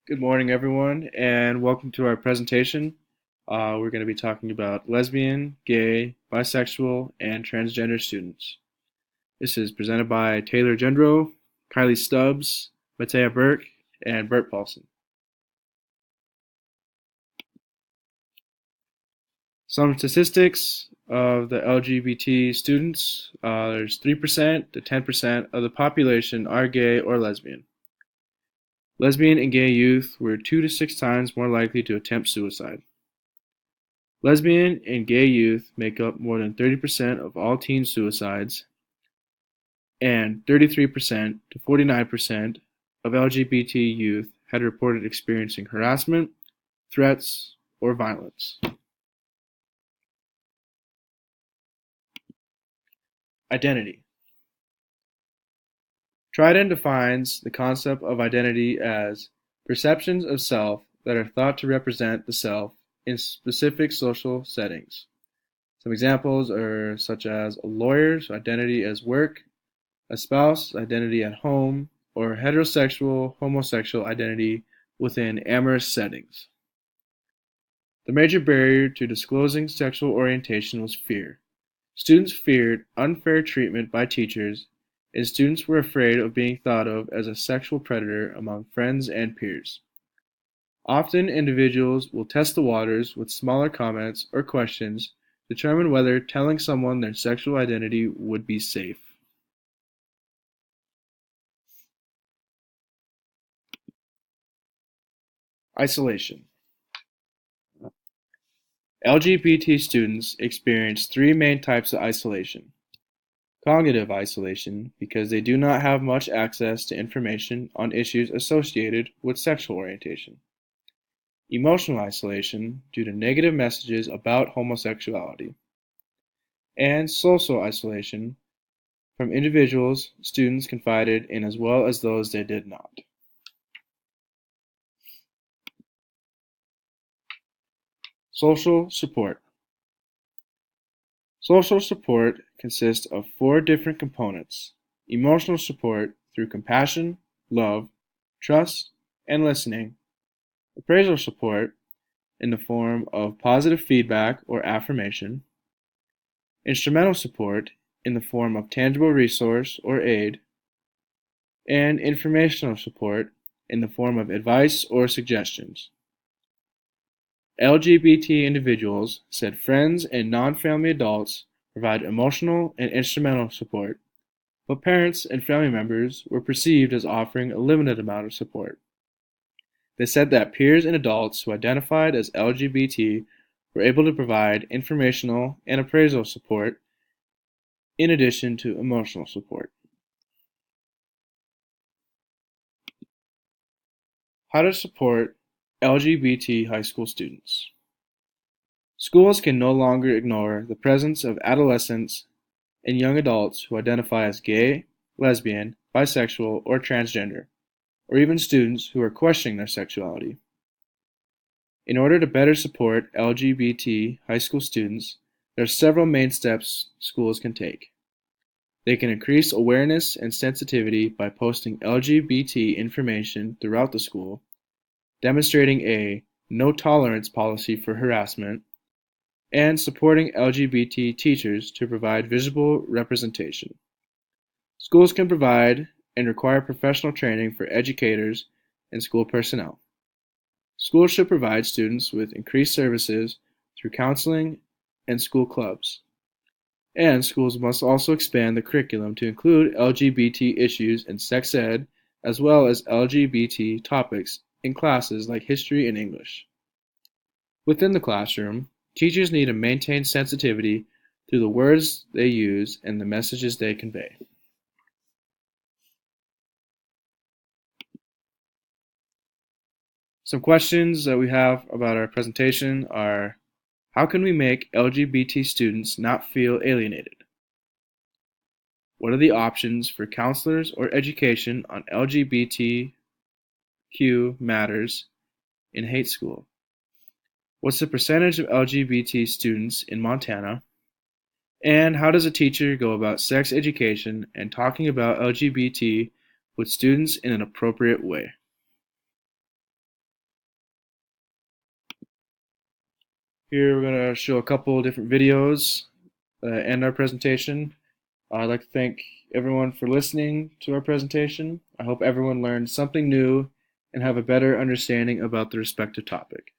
Good morning, everyone, and welcome to our presentation. We're going to be talking about lesbian, gay, bisexual, and transgender students. This is presented by Taylor Gendro, Kylie Stubbs, Matea Burke, and Bert Paulson. Some statistics of the LGBT students, there's 3% to 10% of the population are gay or lesbian. Lesbian and gay youth were 2 to 6 times more likely to attempt suicide. Lesbian and gay youth make up more than 30% of all teen suicides, and 33% to 49% of LGBT youth had reported experiencing harassment, threats, or violence. Identity. Trident defines the concept of identity as perceptions of self that are thought to represent the self in specific social settings. Some examples are such as a lawyer's identity as work, a spouse identity at home, or heterosexual, homosexual identity within amorous settings. The major barrier to disclosing sexual orientation was fear. Students feared unfair treatment by teachers, and students were afraid of being thought of as a sexual predator among friends and peers. Often individuals will test the waters with smaller comments or questions to determine whether telling someone their sexual identity would be safe. Isolation. LGBT students experience three main types of isolation. Cognitive isolation, because they do not have much access to information on issues associated with sexual orientation. Emotional isolation, due to negative messages about homosexuality. And social isolation, from individuals students confided in as well as those they did not. Social support. Social support consists of four different components: emotional support through compassion, love, trust, and listening; appraisal support in the form of positive feedback or affirmation; instrumental support in the form of tangible resource or aid; and informational support in the form of advice or suggestions. LGBT individuals, said friends and non-family adults, provide emotional and instrumental support, but parents and family members were perceived as offering a limited amount of support. They said that peers and adults who identified as LGBT were able to provide informational and appraisal support in addition to emotional support. How to support LGBT high school students. Schools can no longer ignore the presence of adolescents and young adults who identify as gay, lesbian, bisexual, or transgender, or even students who are questioning their sexuality. In order to better support LGBT high school students, there are several main steps schools can take. They can increase awareness and sensitivity by posting LGBT information throughout the school, demonstrating a no tolerance policy for harassment, and supporting LGBT teachers to provide visible representation. Schools can provide and require professional training for educators and school personnel. Schools should provide students with increased services through counseling and school clubs. And schools must also expand the curriculum to include LGBT issues in sex ed, as well as LGBT topics in classes like history and English. Within the classroom, teachers need to maintain sensitivity through the words they use and the messages they convey. Some questions that we have about our presentation are: how can we make LGBT students not feel alienated? What are the options for counselors or education on LGBTQ matters in hate school? What's the percentage of LGBT students in Montana? And how does a teacher go about sex education and talking about LGBT with students in an appropriate way? Here we're going to show a couple different videos and our presentation. I'd like to thank everyone for listening to our presentation. I hope everyone learned something new and have a better understanding about the respective topic.